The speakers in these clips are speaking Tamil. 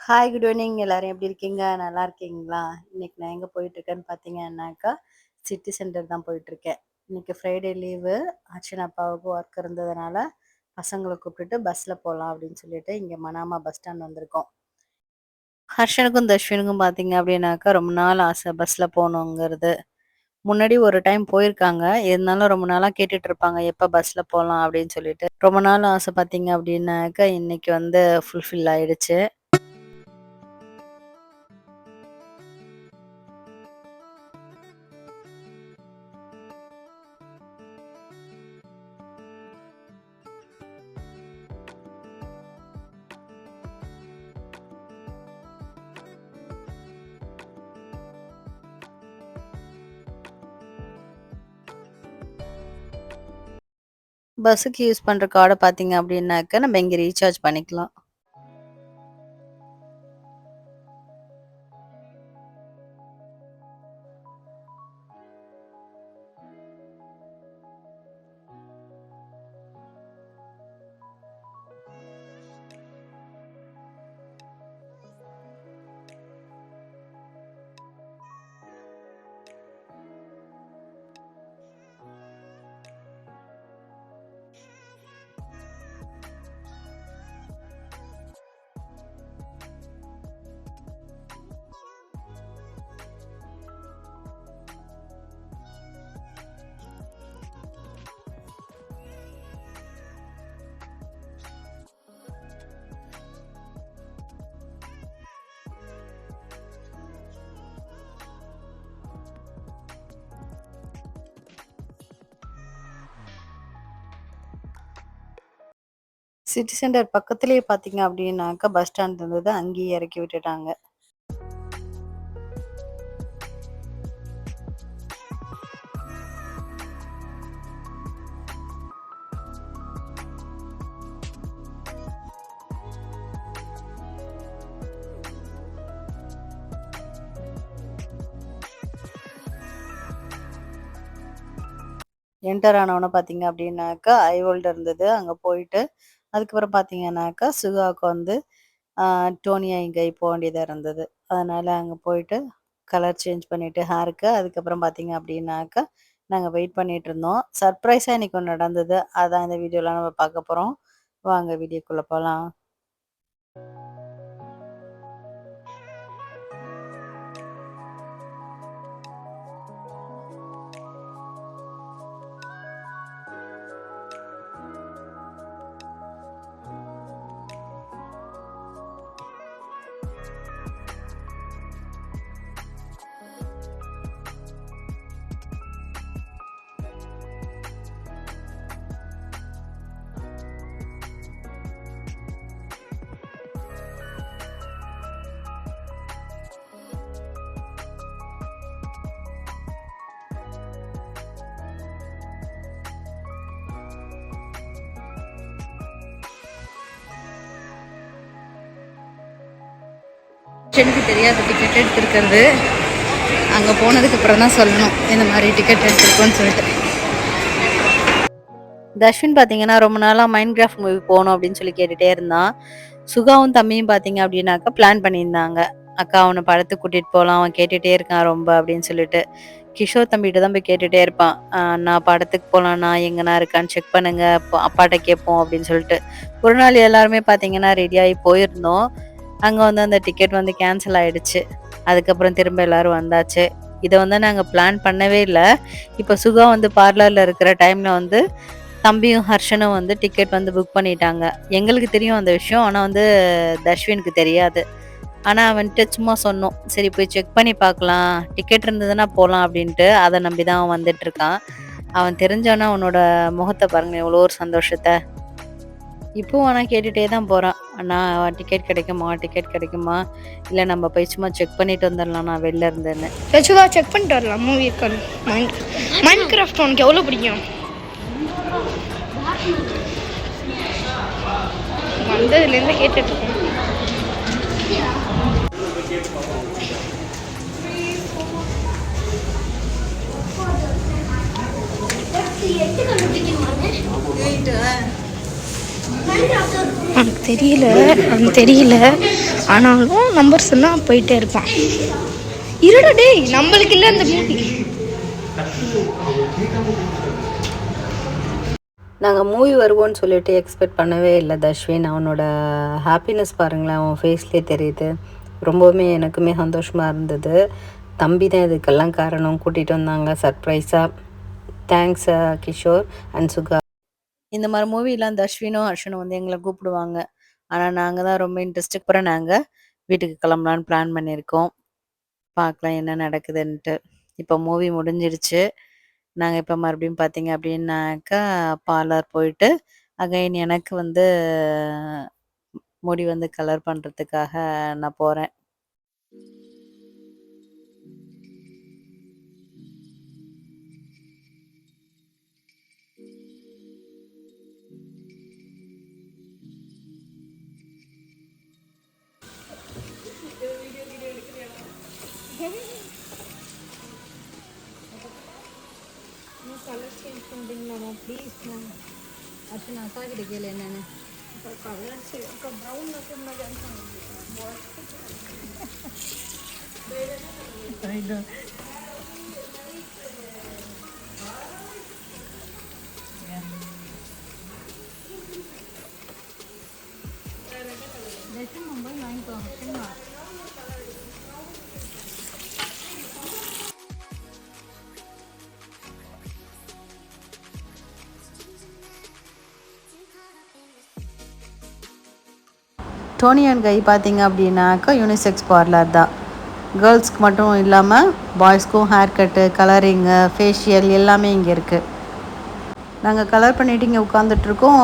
ஹாய் குட் ஈவினிங் எல்லாரும் எப்படி இருக்கீங்க? நல்லா இருக்கீங்களா? இன்னைக்கு நான் எங்கே போயிட்டுருக்கேன்னு பார்த்தீங்கன்னாக்கா, சிட்டி சென்டர் தான் போயிட்டுருக்கேன். இன்னைக்கு ஃப்ரைடே லீவு. அர்ச்சனா அப்பாவுக்கு ஒர்க் இருந்ததுனால, பசங்கள கூப்பிட்டுட்டு பஸ்ஸில் போகலாம் அப்படின்னு சொல்லிட்டு இங்கே மனாமா பஸ் ஸ்டாண்ட் வந்திருக்கோம். ஹர்ஷனுக்கும் தர்ஷனுக்கும் பார்த்தீங்க அப்படின்னாக்கா ரொம்ப நாள் ஆசை பஸ்ஸில் போகணுங்கிறது. முன்னாடி ஒரு டைம் போயிருக்காங்க. இருந்தாலும் ரொம்ப நாளா கேட்டுட்டு இருப்பாங்க, எப்ப பஸ்ல போலாம் அப்படின்னு சொல்லிட்டு. ரொம்ப நாள் ஆசை பார்த்தீங்க அப்படின்னாக்கா, இன்னைக்கு வந்து ஃபுல்ஃபில் ஆயிடுச்சு. பஸ்ஸுக்கு யூஸ் பண்ற கார்ட பார்த்தீங்க அப்படின்னாக்க, நம்ம இங்க ரீசார்ஜ் பண்ணிக்கலாம். சிட்டி சென்டர் பக்கத்திலேயே பார்த்தீங்க அப்படின்னாக்கா, பஸ் ஸ்டாண்ட் இருந்தது. அங்கேயே இறக்கி விட்டுட்டாங்க. என்டர் ஆனவுடனே பார்த்தீங்க அப்படின்னாக்கா, ஐவோல்ட் இருந்தது. அங்க போயிட்டு, அதுக்கப்புறம் பார்த்தீங்கன்னாக்கா, சுகாவுக்கு வந்து டோனி ஐங்கை போ வேண்டியதா இருந்தது. அதனால அங்க போயிட்டு, கலர் சேஞ்ச் பண்ணிட்டு ஹேருக்கு, அதுக்கப்புறம் பார்த்தீங்க அப்படின்னாக்கா, நாங்க வெயிட் பண்ணிட்டுருந்தோம். சர்ப்ரைஸா இன்னைக்கு ஒண்ணு நடந்தது. அதான் இந்த வீடியோல நம்ம பார்க்க போறோம். வாங்க வீடியோக்குள்ள போலாம். எனக்கு தெரியாத டிக்கெட் எடுத்திருக்கிறது. அங்கே போனதுக்கு அப்புறம் தான் சொல்லணும் இந்த மாதிரி டிக்கெட் எடுத்திருக்கோன்னு சொல்லிட்டு. தர்ஷின் பார்த்தீங்கன்னா ரொம்ப நாளாக மைண்ட் கிராஃப்ட் மூவி போகணும் அப்படின்னு சொல்லி கேட்டுகிட்டே இருந்தான். சுகாவும் தம்பியும் பார்த்தீங்க அப்படின்னாக்கா பிளான் பண்ணியிருந்தாங்க. அக்கா அவனை படத்துக்கு கூட்டிகிட்டு போகலாம், அவன் கேட்டுகிட்டே இருக்கான் ரொம்ப அப்படின்னு சொல்லிட்டு. கிஷோர் தம்பிகிட்ட தான் போய் கேட்டுகிட்டே இருப்பான். நான் படத்துக்கு போகலான்னா எங்கன்னா இருக்கான்னு செக் பண்ணுங்க, அப்பாட்ட கேட்போம் அப்படின்னு சொல்லிட்டு. ஒரு நாள் எல்லாருமே பார்த்தீங்கன்னா ரெடியாகி போயிருந்தோம். அங்கே வந்து அந்த டிக்கெட் வந்து கேன்சல் ஆயிடுச்சு. அதுக்கப்புறம் திரும்ப எல்லாரும் வந்தாச்சு. இதை வந்து நாங்கள் பிளான் பண்ணவே இல்லை. இப்போ சுகா வந்து பார்லரில் இருக்கிற டைமில் வந்து தம்பியும் ஹர்ஷனும் வந்து டிக்கெட் வந்து புக் பண்ணிட்டாங்க. எங்களுக்கு தெரியும் அந்த விஷயம். ஆனால் வந்து தர்ஷ்வினுக்கு தெரியாது. ஆனால் வந்துட்டு சும்மா சொன்னோம், சரி போய் செக் பண்ணி பார்க்கலாம், டிக்கெட் இருந்ததுன்னா போகலாம் அப்படின்ட்டு. அதை நம்பி தான் அவன் வந்துட்டு இருக்கான். அவன் தெரிஞ்சவனா அவனோட முகத்தை பாருங்க, எவ்வளோ ஒரு சந்தோஷத்தை. இப்போவும் ஆனால் கேட்டுகிட்டே தான் போகிறான். அண்ணா டிக்கெட் கிடைக்குமா, டிக்கெட் கிடைக்குமா, இல்லை நம்ம போய் சும்மா செக் பண்ணிட்டு வந்துடலாம் நான் வெளில இருந்தேன்னு. சுகா செக் பண்ணிட்டு வரலாம் மூவி இருக்காது. மைண்ட் கிராஃப்ட் உனக்கு எவ்வளோ பிடிக்கும்? வந்ததுலேருந்து கேட்டுட்டு இருக்கேன். அவனுக்கு தெரியல ஆனாலும் நம்பர் சொன்னால் போயிட்டே இருப்பான். இருடா டேய், நம்மளுக்கு இல்லை அந்த மூவி. நாங்கள் மூவி வருவோன்னு சொல்லிட்டு எக்ஸ்பெக்ட் பண்ணவே இல்லை தஷ்வின். அவனோட ஹாப்பினஸ் பாருங்களேன், அவன் ஃபேஸ்லேயே தெரியுது. ரொம்பவுமே எனக்குமே சந்தோஷமாக இருந்தது. தம்பி தான் இதுக்கெல்லாம் காரணம், கூட்டிகிட்டு வந்தாங்க சர்ப்ரைஸாக. தேங்க்ஸ் கிஷோர் அண்ட் சுகா. இந்த மாதிரி மூவிலாம் தஷ்வினும் ஹர்ஷனும் வந்து எங்களை கூப்பிடுவாங்க. ஆனால் நாங்கள் தான் ரொம்ப இன்ட்ரெஸ்ட்டுக்கு அப்புறம் நாங்கள் வீட்டுக்கு கிளம்பலான்னு பிளான் பண்ணியிருக்கோம். பார்க்கலாம் என்ன நடக்குதுன்ட்டு. இப்போ மூவி முடிஞ்சிருச்சு. நாங்கள் இப்போ மறுபடியும் பார்த்தீங்க அப்படின்னாக்கா பார்லர் போயிட்டு அகைன் எனக்கு வந்து முடி வந்து கலர் பண்ணுறதுக்காக நான் போகிறேன். கலர் சேஞ்ச் பண்ணுறீங்களாம்மா ப்ளீஸ் மேம். அர்ச்சனா அக்கா கிட்ட கேளு என்னன்னு. கலர் சேஞ்ச் ப்ரௌன் மும்பை வாங்கிக்கோ. டோனி அண்ட் கை பார்த்தீங்க அப்படின்னாக்கா யூனிசெக்ஸ் பார்லர் தான். கேர்ள்ஸ்க்கு மட்டும் இல்லாமல் பாய்ஸ்க்கும் ஹேர் கட்டு, கலரிங்கு, ஃபேஷியல் எல்லாமே இங்கே இருக்குது. நாங்கள் கலர் பண்ணிவிட்டு இங்கே உட்காந்துட்ருக்கோம்.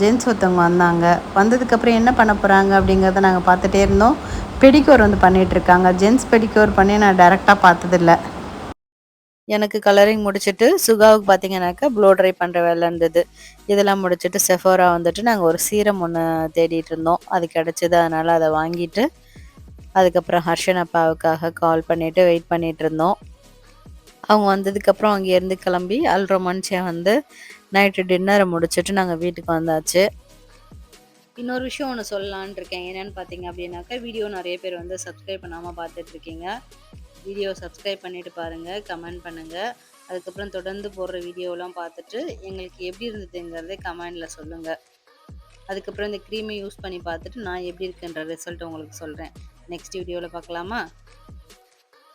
ஜென்ஸ் ஒருத்தவங்க வந்தாங்க. வந்ததுக்கப்புறம் என்ன பண்ண போகிறாங்க அப்படிங்கிறத நாங்கள் பார்த்துட்டே இருந்தோம். பெடிக்யூர் வந்து பண்ணிகிட்ருக்காங்க. ஜென்ஸ் பெடிக்யூர் பண்ணி நான் டேரெக்டாக பார்த்ததில்ல. எனக்கு கலரிங் முடிச்சுட்டு சுகாவுக்கு பார்த்தீங்கன்னாக்கா ப்ளோ ட்ரை பண்ணுற வேலை இருந்தது. இதெல்லாம் முடிச்சுட்டு செஃபோரா வந்துட்டு நாங்கள் ஒரு சீரம் ஒன்று தேடிட்டு இருந்தோம். அது கிடச்சிது. அதனால் அதை வாங்கிட்டு அதுக்கப்புறம் ஹர்ஷன் அப்பாவுக்காக கால் பண்ணிவிட்டு வெயிட் பண்ணிகிட்டு இருந்தோம். அவங்க வந்ததுக்கப்புறம் அங்கேருந்து கிளம்பி அல்ரோமான்ச்சியா வந்து நைட்டு டின்னரை முடிச்சுட்டு நாங்கள் வீட்டுக்கு வந்தாச்சு. இன்னொரு விஷயம் ஒன்று சொல்லலான் இருக்கேன். என்னென்னு பார்த்தீங்க அப்படின்னாக்கா வீடியோ நிறைய பேர் வந்து சப்ஸ்கிரைப் பண்ணாமல் பார்த்துட்ருக்கீங்க. வீடியோ சப்ஸ்கிரைப் பண்ணிவிட்டு பாருங்கள், கமெண்ட் பண்ணுங்கள். அதுக்கப்புறம் தொடர்ந்து போடுற வீடியோலாம் பார்த்துட்டு எங்களுக்கு எப்படி இருந்ததுங்கிறதே கமெண்டில் சொல்லுங்கள். அதுக்கப்புறம் இந்த க்ரீமை யூஸ் பண்ணி பார்த்துட்டு நான் எப்படி இருக்குன்ற ரிசல்ட் உங்களுக்கு சொல்கிறேன். நெக்ஸ்ட் வீடியோவில் பார்க்கலாமா?